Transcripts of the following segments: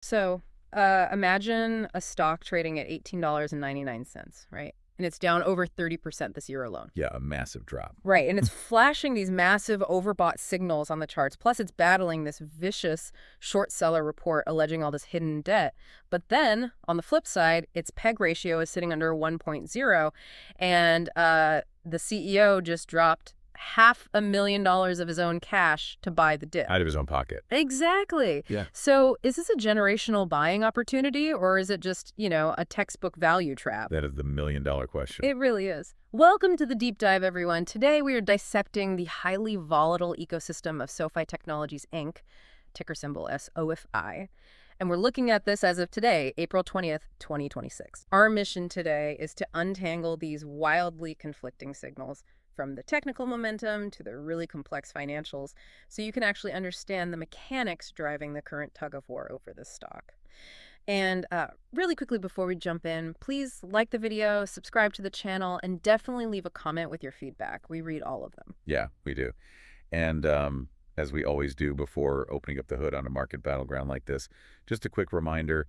So, imagine a stock trading at $18.99, right? And it's down over 30% this year alone. Yeah, a massive drop. Right, and it's flashing these massive overbought signals on the charts. Plus, it's battling this vicious short seller report alleging all this hidden debt. But then, on the flip side, its PEG ratio is sitting under 1.0, and the CEO just dropped $500,000 of his own cash to buy the dip. Out of his own pocket. Exactly. Yeah. So is this a generational buying opportunity, or is it just, a textbook value trap? That is the million-dollar question. It really is. Welcome to the deep dive, everyone. Today we are dissecting the highly volatile ecosystem of SOFI Technologies, Inc., ticker symbol SOFI. And we're looking at this as of today, April 20th, 2026. Our mission today is to untangle these wildly conflicting signals from the technical momentum to the really complex financials, so you can actually understand the mechanics driving the current tug of war over this stock. And really quickly before we jump in, please like the video, subscribe to the channel, and definitely leave a comment with your feedback. We read all of them. Yeah, we do. And as we always do before opening up the hood on a market battleground like this, just a quick reminder,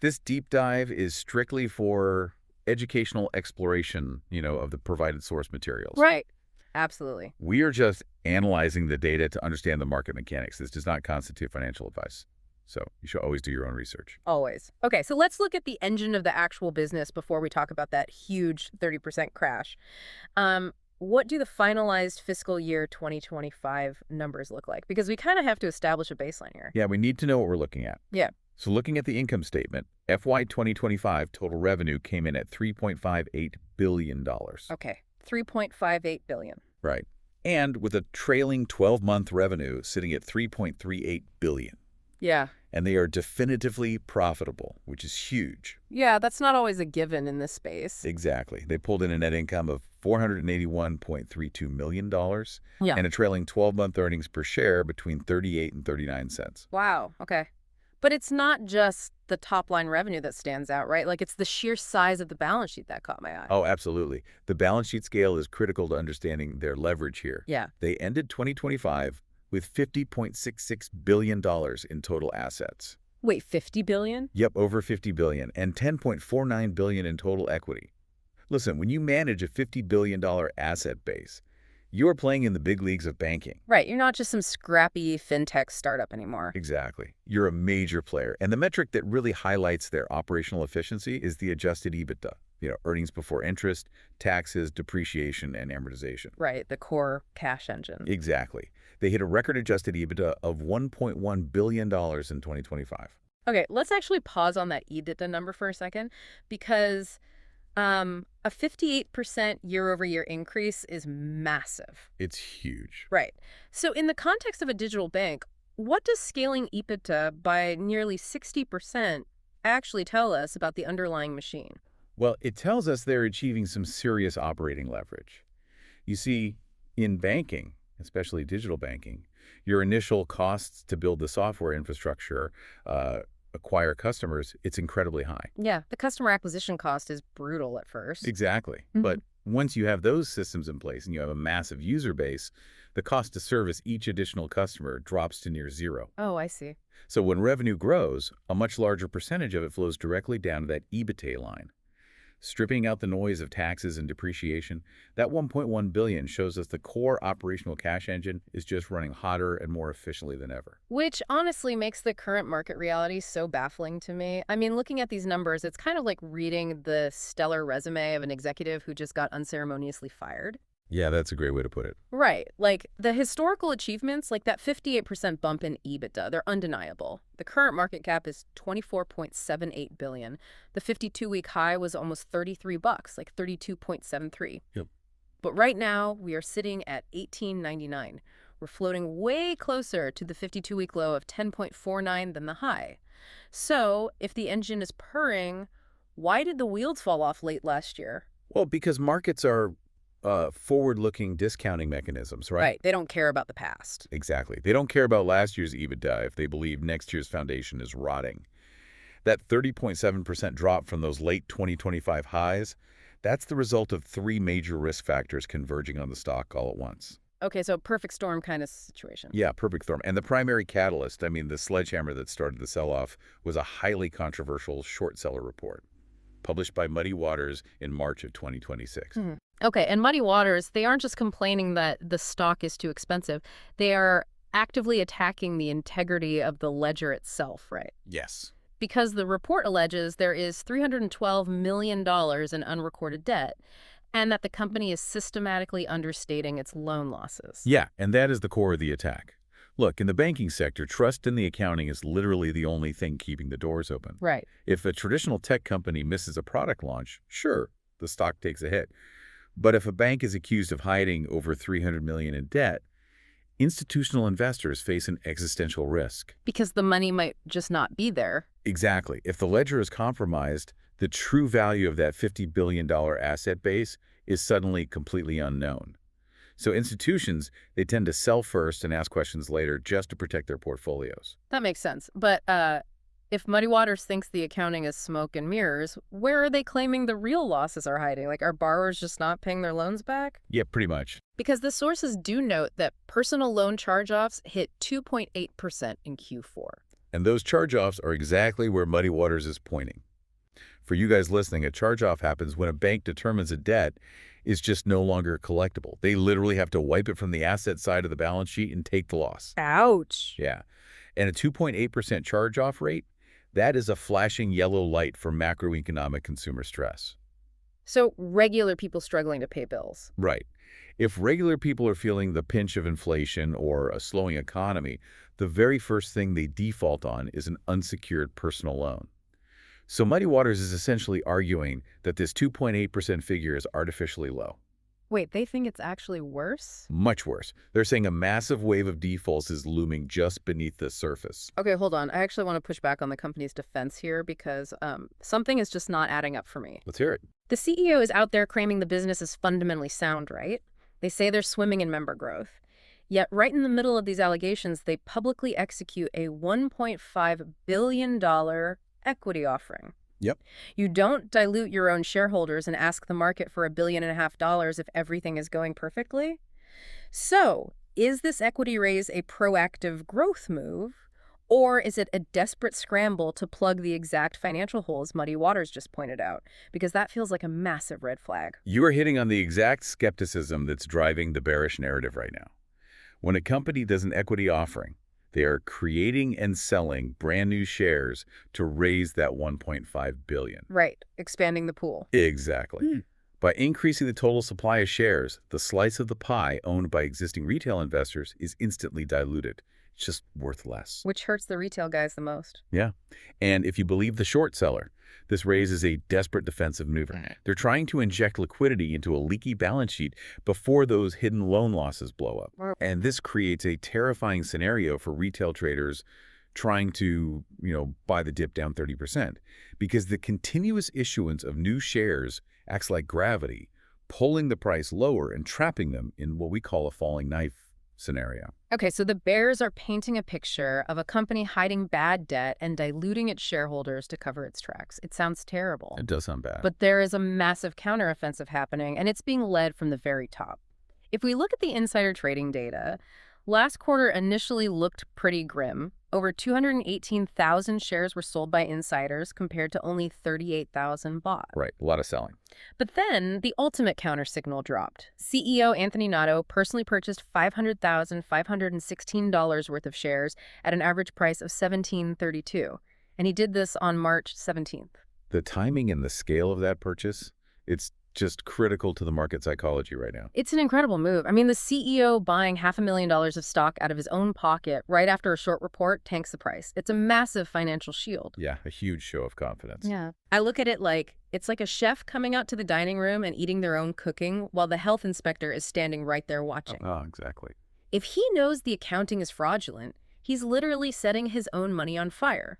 this deep dive is strictly for educational exploration, of the provided source materials. Right. Absolutely. We are just analyzing the data to understand the market mechanics. This does not constitute financial advice. So you should always do your own research. Always. Okay, so let's look at the engine of the actual business before we talk about that huge 30% crash. What do the finalized fiscal year 2025 numbers look like? Because we kind of have to establish a baseline here. Yeah, we need to know what we're looking at. Yeah. So looking at the income statement, FY 2025 total revenue came in at $3.58 billion. Okay, $3.58 billion. Right. And with a trailing 12-month revenue sitting at $3.38 billion. Yeah. And they are definitively profitable, which is huge. Yeah, that's not always a given in this space. Exactly. They pulled in a net income of $481.32 million Yeah. and a trailing 12-month earnings per share between 38 and 39 cents. Wow, okay. But it's not just the top-line revenue that stands out, right? Like, it's the sheer size of the balance sheet that caught my eye. Oh, absolutely. The balance sheet scale is critical to understanding their leverage here. Yeah. They ended 2025 with $50.66 billion in total assets. Wait, 50 billion? Yep, over $50 billion, and $10.49 billion in total equity. Listen, when you manage a $50 billion asset base, you are playing in the big leagues of banking. Right, you're not just some scrappy fintech startup anymore. Exactly. You're a major player. And the metric that really highlights their operational efficiency is the adjusted EBITDA, earnings before interest, taxes, depreciation, and amortization. Right, the core cash engine. Exactly. They hit a record adjusted EBITDA of $1.1 billion in 2025. Okay, let's actually pause on that EBITDA number for a second, because a 58% year-over-year increase is massive. It's huge. Right. So in the context of a digital bank, what does scaling EBITDA by nearly 60% actually tell us about the underlying machine? Well, it tells us they're achieving some serious operating leverage. You see, in banking, especially digital banking, your initial costs to build the software infrastructure, acquire customers, it's incredibly high. Yeah, the customer acquisition cost is brutal at first. Exactly. But once you have those systems in place and you have a massive user base, the cost to service each additional customer drops to near zero. Oh, I see. So when revenue grows, a much larger percentage of it flows directly down to that EBITDA line. Stripping out the noise of taxes and depreciation, that $1.1 billion shows us the core operational cash engine is just running hotter and more efficiently than ever. Which honestly makes the current market reality so baffling to me. I mean, looking at these numbers, it's kind of like reading the stellar resume of an executive who just got unceremoniously fired. Yeah, that's a great way to put it. Right. Like, the historical achievements, like that 58% bump in EBITDA, they're undeniable. The current market cap is $24.78 billion. The 52-week high was almost $33, like 32.73. Yep. But right now, we are sitting at $18.99. We're floating way closer to the 52-week low of $10.49 than the high. So, if the engine is purring, why did the wheels fall off late last year? Well, because markets are forward-looking discounting mechanisms, right? Right. They don't care about the past. Exactly. They don't care about last year's EBITDA if they believe next year's foundation is rotting. That 30.7% drop from those late 2025 highs, that's the result of three major risk factors converging on the stock all at once. Okay, so perfect storm kind of situation. Yeah, perfect storm. And the primary catalyst, I mean, the sledgehammer that started the sell-off, was a highly controversial short seller report published by Muddy Waters in March of 2026. Hmm. Okay, and Muddy Waters, they aren't just complaining that the stock is too expensive. They are actively attacking the integrity of the ledger itself, right? Yes. Because the report alleges there is $312 million in unrecorded debt, and that the company is systematically understating its loan losses. Yeah, and that is the core of the attack. Look, in the banking sector, trust in the accounting is literally the only thing keeping the doors open. Right. If a traditional tech company misses a product launch, sure, the stock takes a hit. But if a bank is accused of hiding over $300 million in debt, institutional investors face an existential risk. Because the money might just not be there. Exactly. If the ledger is compromised, the true value of that $50 billion asset base is suddenly completely unknown. So institutions, they tend to sell first and ask questions later just to protect their portfolios. That makes sense. But if Muddy Waters thinks the accounting is smoke and mirrors, where are they claiming the real losses are hiding? Like, are borrowers just not paying their loans back? Yeah, pretty much. Because the sources do note that personal loan charge-offs hit 2.8% in Q4. And those charge-offs are exactly where Muddy Waters is pointing. For you guys listening, a charge-off happens when a bank determines a debt is just no longer collectible. They literally have to wipe it from the asset side of the balance sheet and take the loss. Ouch. Yeah. And a 2.8% charge-off rate, that is a flashing yellow light for macroeconomic consumer stress. So regular people struggling to pay bills. Right. If regular people are feeling the pinch of inflation or a slowing economy, the very first thing they default on is an unsecured personal loan. So Muddy Waters is essentially arguing that this 2.8% figure is artificially low. Wait, they think it's actually worse? Much worse. They're saying a massive wave of defaults is looming just beneath the surface. Okay, hold on. I actually want to push back on the company's defense here because something is just not adding up for me. Let's hear it. The CEO is out there claiming the business is fundamentally sound, right? They say they're swimming in member growth. Yet right in the middle of these allegations, they publicly execute a $1.5 billion equity offering. Yep. You don't dilute your own shareholders and ask the market for $1.5 billion if everything is going perfectly. So, is this equity raise a proactive growth move, or is it a desperate scramble to plug the exact financial holes Muddy Waters just pointed out? Because that feels like a massive red flag. You are hitting on the exact skepticism that's driving the bearish narrative right now. When a company does an equity offering, they are creating and selling brand new shares to raise that $1.5 billion. Right, expanding the pool. Exactly. By increasing the total supply of shares, the slice of the pie owned by existing retail investors is instantly diluted. It's just worth less. Which hurts the retail guys the most. Yeah. And if you believe the short seller, this raises a desperate defensive maneuver. They're trying to inject liquidity into a leaky balance sheet before those hidden loan losses blow up. And this creates a terrifying scenario for retail traders trying to, buy the dip down 30%, because the continuous issuance of new shares acts like gravity, pulling the price lower and trapping them in what we call a falling knife scenario. Okay, so the bears are painting a picture of a company hiding bad debt and diluting its shareholders to cover its tracks. It sounds terrible. It does sound bad. But there is a massive counteroffensive happening, and it's being led from the very top. If we look at the insider trading data, last quarter initially looked pretty grim. Over 218,000 shares were sold by insiders compared to only 38,000 bought. Right, a lot of selling. But then the ultimate countersignal dropped. CEO Anthony Noto personally purchased $500,516 worth of shares at an average price of $17.32. And he did this on March 17th. The timing and the scale of that purchase, it's just critical to the market psychology right now. It's an incredible move. I mean, the CEO buying $500,000 of stock out of his own pocket right after a short report tanks the price. It's a massive financial shield. Yeah, a huge show of confidence. Yeah. I look at it like it's like a chef coming out to the dining room and eating their own cooking while the health inspector is standing right there watching. Oh, exactly. If he knows the accounting is fraudulent, he's literally setting his own money on fire.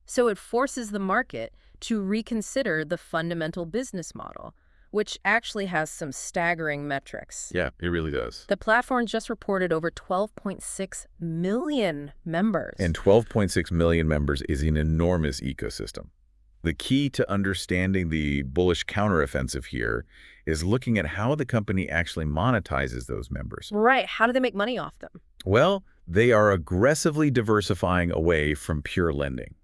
So it forces the market to reconsider the fundamental business model, which actually has some staggering metrics. Yeah, it really does. The platform just reported over 12.6 million members. And 12.6 million members is an enormous ecosystem. The key to understanding the bullish counteroffensive here is looking at how the company actually monetizes those members. Right. How do they make money off them? Well, they are aggressively diversifying away from pure lending,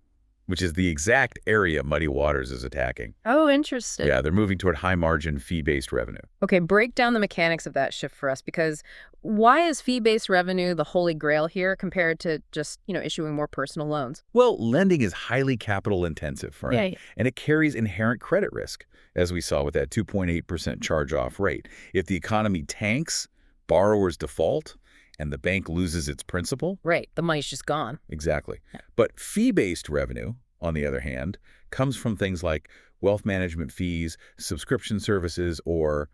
which is the exact area Muddy Waters is attacking. Oh, interesting. Yeah, they're moving toward high-margin fee-based revenue. Okay, break down the mechanics of that shift for us, because why is fee-based revenue the holy grail here compared to just, issuing more personal loans? Well, lending is highly capital-intensive, right? Yeah. And it carries inherent credit risk, as we saw with that 2.8% charge-off rate. If the economy tanks, borrowers default, and the bank loses its principal. Right, the money's just gone. Exactly. But fee-based revenue, on the other hand, comes from things like wealth management fees, subscription services, or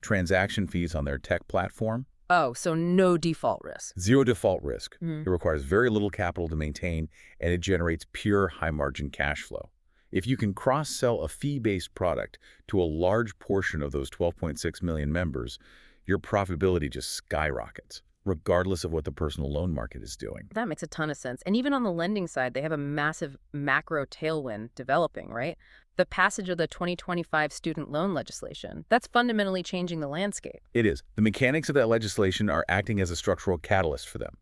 transaction fees on their tech platform. Oh, so no default risk. Zero default risk. Mhm. It requires very little capital to maintain, and it generates pure high-margin cash flow. If you can cross-sell a fee-based product to a large portion of those 12.6 million members, your profitability just skyrockets, regardless of what the personal loan market is doing. That makes a ton of sense. And even on the lending side, they have a massive macro tailwind developing, right? The passage of the 2025 student loan legislation, that's fundamentally changing the landscape. It is. The mechanics of that legislation are acting as a structural catalyst for them.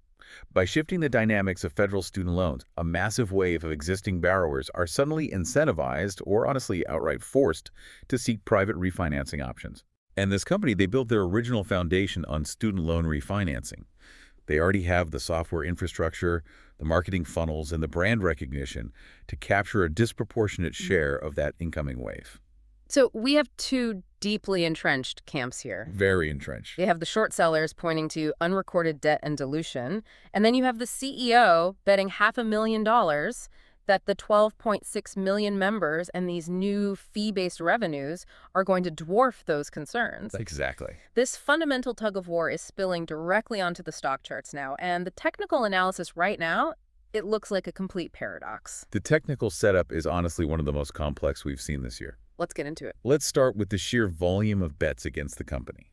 By shifting the dynamics of federal student loans, a massive wave of existing borrowers are suddenly incentivized, or honestly outright forced, to seek private refinancing options. And this company, they built their original foundation on student loan refinancing. They already have the software infrastructure, the marketing funnels, and the brand recognition to capture a disproportionate share of that incoming wave. So we have two deeply entrenched camps here. Very entrenched. You have the short sellers pointing to unrecorded debt and dilution, and then you have the CEO betting $500,000 that the 12.6 million members and these new fee-based revenues are going to dwarf those concerns. Exactly. This fundamental tug of war is spilling directly onto the stock charts now, and the technical analysis right now, it looks like a complete paradox. The technical setup is honestly one of the most complex we've seen this year. Let's get into it. Let's start with the sheer volume of bets against the company.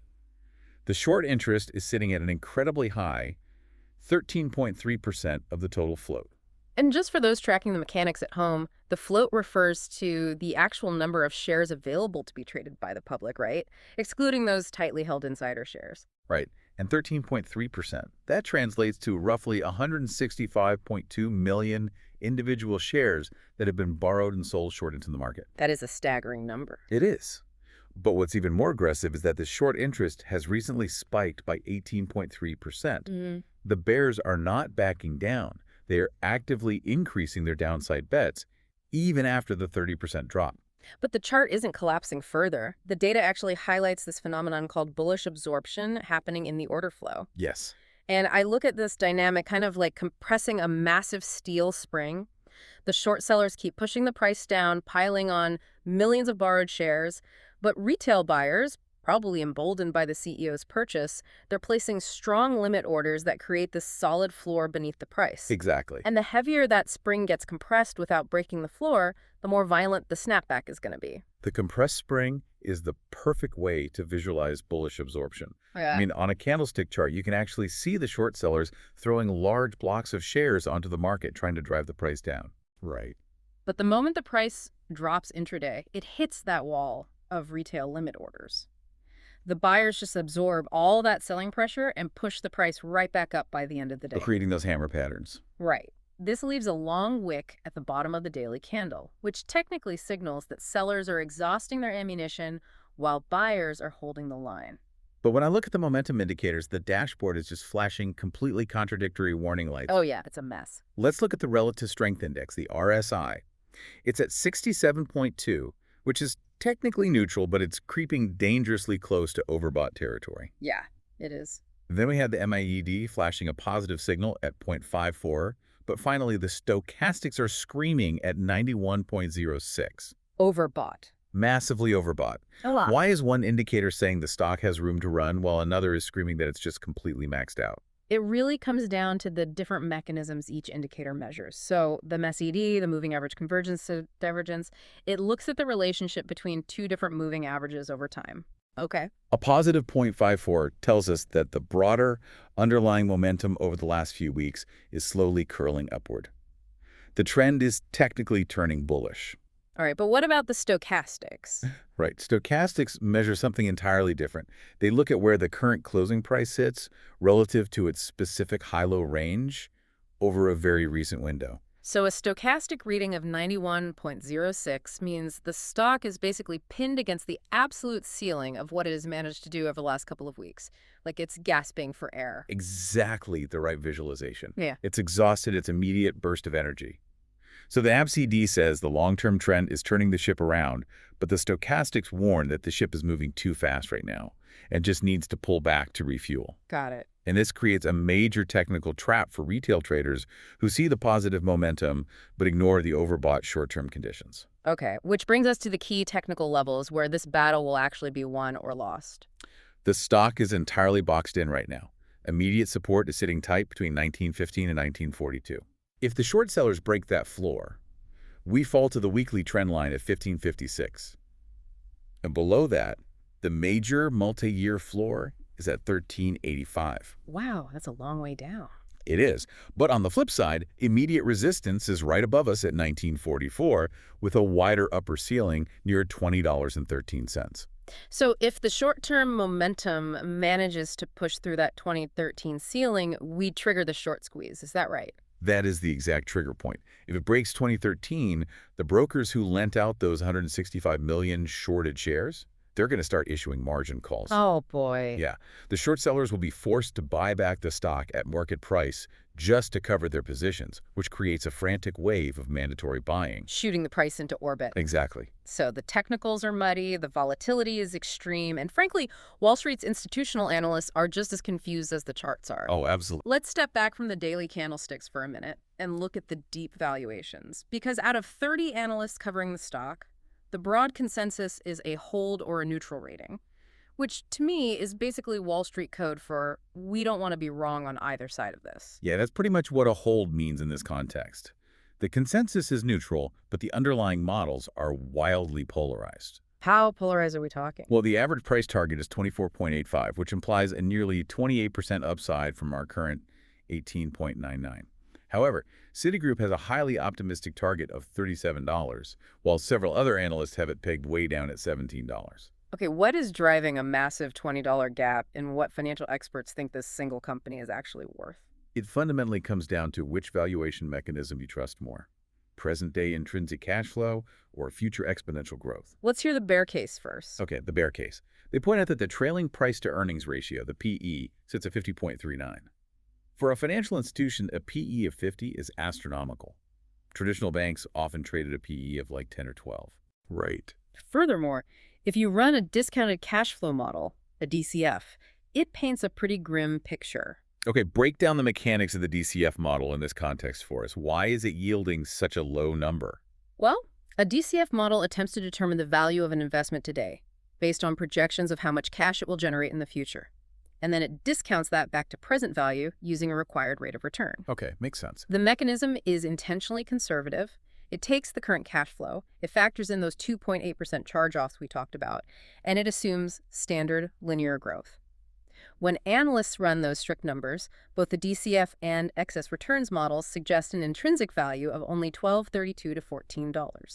The short interest is sitting at an incredibly high 13.3% of the total float. And just for those tracking the mechanics at home, the float refers to the actual number of shares available to be traded by the public, right? Excluding those tightly held insider shares. Right. And 13.3%. That translates to roughly 165.2 million individual shares that have been borrowed and sold short into the market. That is a staggering number. It is. But what's even more aggressive is that the short interest has recently spiked by 18.3%. The bears are not backing down. They are actively increasing their downside bets, even after the 30% drop. But the chart isn't collapsing further. The data actually highlights this phenomenon called bullish absorption happening in the order flow. Yes. And I look at this dynamic kind of like compressing a massive steel spring. The short sellers keep pushing the price down, piling on millions of borrowed shares. But retail buyers, probably emboldened by the CEO's purchase, they're placing strong limit orders that create this solid floor beneath the price. Exactly. And the heavier that spring gets compressed without breaking the floor, the more violent the snapback is going to be. The compressed spring is the perfect way to visualize bullish absorption. Yeah. I mean, on a candlestick chart, you can actually see the short sellers throwing large blocks of shares onto the market, trying to drive the price down. Right. But the moment the price drops intraday, it hits that wall of retail limit orders. The buyers just absorb all that selling pressure and push the price right back up by the end of the day. Creating those hammer patterns. Right. This leaves a long wick at the bottom of the daily candle, which technically signals that sellers are exhausting their ammunition while buyers are holding the line. But when I look at the momentum indicators, the dashboard is just flashing completely contradictory warning lights. Oh yeah, it's a mess. Let's look at the Relative Strength Index, the RSI. It's at 67.2, which is technically neutral, but it's creeping dangerously close to overbought territory. Yeah, it is. Then we have the MAED flashing a positive signal at 0.54, but finally the stochastics are screaming at 91.06. Overbought. Massively overbought. A lot. Why is one indicator saying the stock has room to run while another is screaming that it's just completely maxed out? It really comes down to the different mechanisms each indicator measures. So the MESED, the moving average convergence divergence, it looks at the relationship between two different moving averages over time. Okay. A positive 0.54 tells us that the broader underlying momentum over the last few weeks is slowly curling upward. The trend is technically turning bullish. All right, but what about the stochastics? Right. Stochastics measure something entirely different. They look at where the current closing price sits relative to its specific high-low range over a very recent window. So a stochastic reading of 91.06 means the stock is basically pinned against the absolute ceiling of what it has managed to do over the last couple of weeks. Like it's gasping for air. Exactly the right visualization. Yeah. It's exhausted its immediate burst of energy. So the ABCD says the long-term trend is turning the ship around, but the stochastics warn that the ship is moving too fast right now and just needs to pull back to refuel. Got it. And this creates a major technical trap for retail traders who see the positive momentum but ignore the overbought short-term conditions. Okay, which brings us to the key technical levels where this battle will actually be won or lost. The stock is entirely boxed in right now. Immediate support is sitting tight between 1915 and 1942. If the short sellers break that floor, we fall to the weekly trend line at 1556. And below that, the major multi-year floor is at 1385. Wow, that's a long way down. It is. But on the flip side, immediate resistance is right above us at 1944 with a wider upper ceiling near $20.13. So if the short-term momentum manages to push through that 2013 ceiling, we trigger the short squeeze. Is that right? That is the exact trigger point. If it breaks 2013, the brokers who lent out those 165 million shorted shares, they're going to start issuing margin calls. Oh, boy. Yeah, the short sellers will be forced to buy back the stock at market price just to cover their positions, which creates a frantic wave of mandatory buying. Shooting the price into orbit. Exactly. So the technicals are muddy, the volatility is extreme, and frankly, Wall Street's institutional analysts are just as confused as the charts are. Oh, absolutely. Let's step back from the daily candlesticks for a minute and look at the deep valuations. Because out of 30 analysts covering the stock, the broad consensus is a hold or a neutral rating, which to me is basically Wall Street code for we don't want to be wrong on either side of this. Yeah, that's pretty much what a hold means in this context. The consensus is neutral, but the underlying models are wildly polarized. How polarized are we talking? Well, the average price target is 24.85, which implies a nearly 28% upside from our current 18.99. However, Citigroup has a highly optimistic target of $37, while several other analysts have it pegged way down at $17. Okay, what is driving a massive $20 gap in what financial experts think this single company is actually worth? It fundamentally comes down to which valuation mechanism you trust more: present-day intrinsic cash flow or future exponential growth. Let's hear the bear case first. Okay, the bear case. They point out that the trailing price-to-earnings ratio, the PE, sits at 50.39. For a financial institution, a PE of 50 is astronomical. Traditional banks often trade at a PE of like 10 or 12. Right. Furthermore, if you run a discounted cash flow model, a DCF, it paints a pretty grim picture. Okay, break down the mechanics of the DCF model in this context for us. Why is it yielding such a low number? Well, a DCF model attempts to determine the value of an investment today based on projections of how much cash it will generate in the future. And then it discounts that back to present value using a required rate of return. Okay, makes sense. The mechanism is intentionally conservative. It takes the current cash flow, it factors in those 2.8% charge-offs we talked about, and it assumes standard linear growth. When analysts run those strict numbers, both the DCF and excess returns models suggest an intrinsic value of only $12.32 to $14.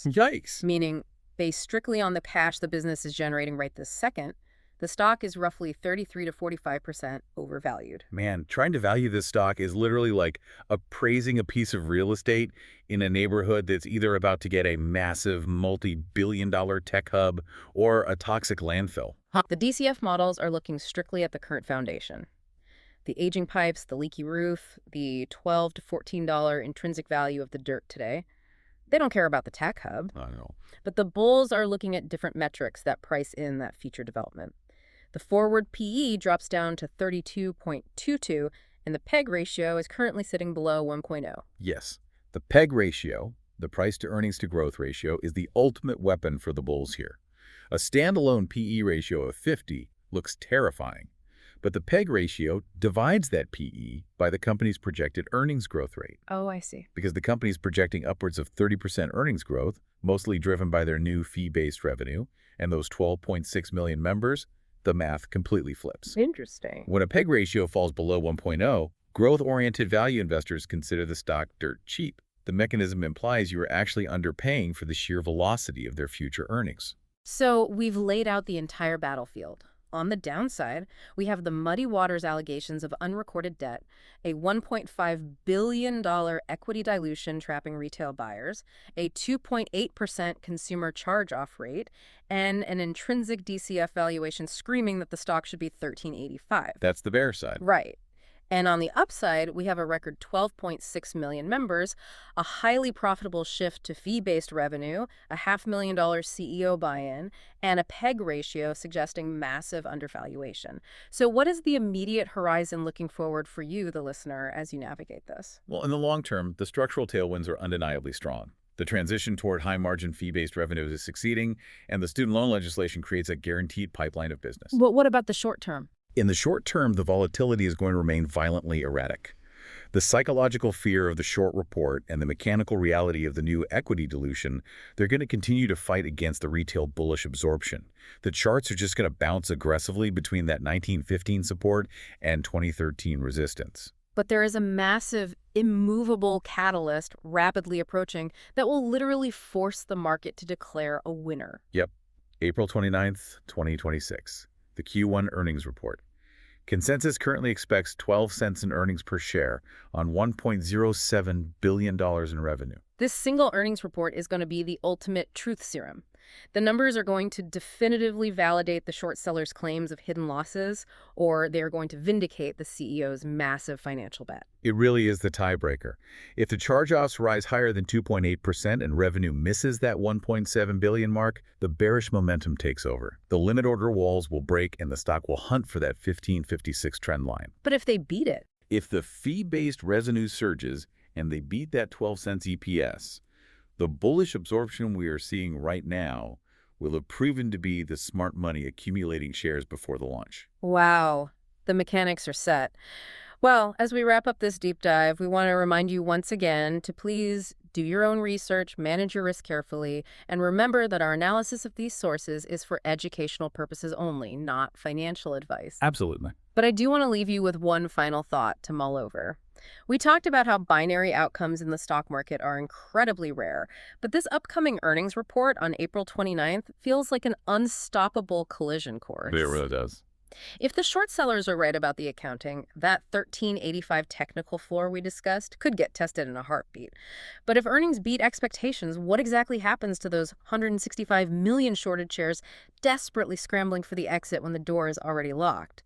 Yikes. Meaning, based strictly on the cash the business is generating right this second, the stock is roughly 33 to 45% overvalued. Man, trying to value this stock is literally like appraising a piece of real estate in a neighborhood that's either about to get a massive multi-billion-dollar tech hub or a toxic landfill. The DCF models are looking strictly at the current foundation. The aging pipes, the leaky roof, the $12 to $14 intrinsic value of the dirt today. They don't care about the tech hub. I don't know. But the bulls are looking at different metrics that price in that future development. The forward PE drops down to 32.22, and the PEG ratio is currently sitting below 1.0. Yes, the PEG ratio, the price-to-earnings to growth ratio, is the ultimate weapon for the bulls here. A standalone PE ratio of 50 looks terrifying, but the PEG ratio divides that PE by the company's projected earnings growth rate. Oh, I see. Because the company's projecting upwards of 30% earnings growth, mostly driven by their new fee-based revenue, and those 12.6 million members, the math completely flips. Interesting. When a PEG ratio falls below 1.0, growth-oriented value investors consider the stock dirt cheap. The mechanism implies you are actually underpaying for the sheer velocity of their future earnings. So we've laid out the entire battlefield. On the downside, we have the Muddy Waters allegations of unrecorded debt, a $1.5 billion equity dilution trapping retail buyers, a 2.8% consumer charge-off rate, and an intrinsic DCF valuation screaming that the stock should be $13.85. That's the bear side. Right. And on the upside, we have a record 12.6 million members, a highly profitable shift to fee-based revenue, a $500,000 CEO buy-in, and a PEG ratio suggesting massive undervaluation. So what is the immediate horizon looking forward for you, the listener, as you navigate this? Well, in the long term, the structural tailwinds are undeniably strong. The transition toward high-margin fee-based revenues is succeeding, and the student loan legislation creates a guaranteed pipeline of business. But what about the short term? In the short term, the volatility is going to remain violently erratic. The psychological fear of the short report and the mechanical reality of the new equity dilution, they're going to continue to fight against the retail bullish absorption. The charts are just going to bounce aggressively between that 1915 support and 2013 resistance. But there is a massive, immovable catalyst rapidly approaching that will literally force the market to declare a winner. Yep, April 29th, 2026. The Q1 earnings report. Consensus currently expects 12 cents in earnings per share on $1.07 billion in revenue. This single earnings report is going to be the ultimate truth serum. The numbers are going to definitively validate the short sellers' claims of hidden losses, or they are going to vindicate the CEO's massive financial bet. It really is the tiebreaker. If the charge-offs rise higher than 2.8% and revenue misses that $1.7 billion mark, the bearish momentum takes over. The limit order walls will break and the stock will hunt for that 1556 trend line. But if they beat it? If the fee-based revenue surges and they beat that 12 cents EPS, the bullish absorption we are seeing right now will have proven to be the smart money accumulating shares before the launch. Wow, the mechanics are set. Well, as we wrap up this deep dive, we want to remind you once again to please do your own research, manage your risk carefully, and remember that our analysis of these sources is for educational purposes only, not financial advice. Absolutely. But I do want to leave you with one final thought to mull over. We talked about how binary outcomes in the stock market are incredibly rare, but this upcoming earnings report on April 29th feels like an unstoppable collision course. It really does. If the short sellers are right about the accounting, that 1385 technical floor we discussed could get tested in a heartbeat. But if earnings beat expectations, what exactly happens to those 165 million shorted shares desperately scrambling for the exit when the door is already locked?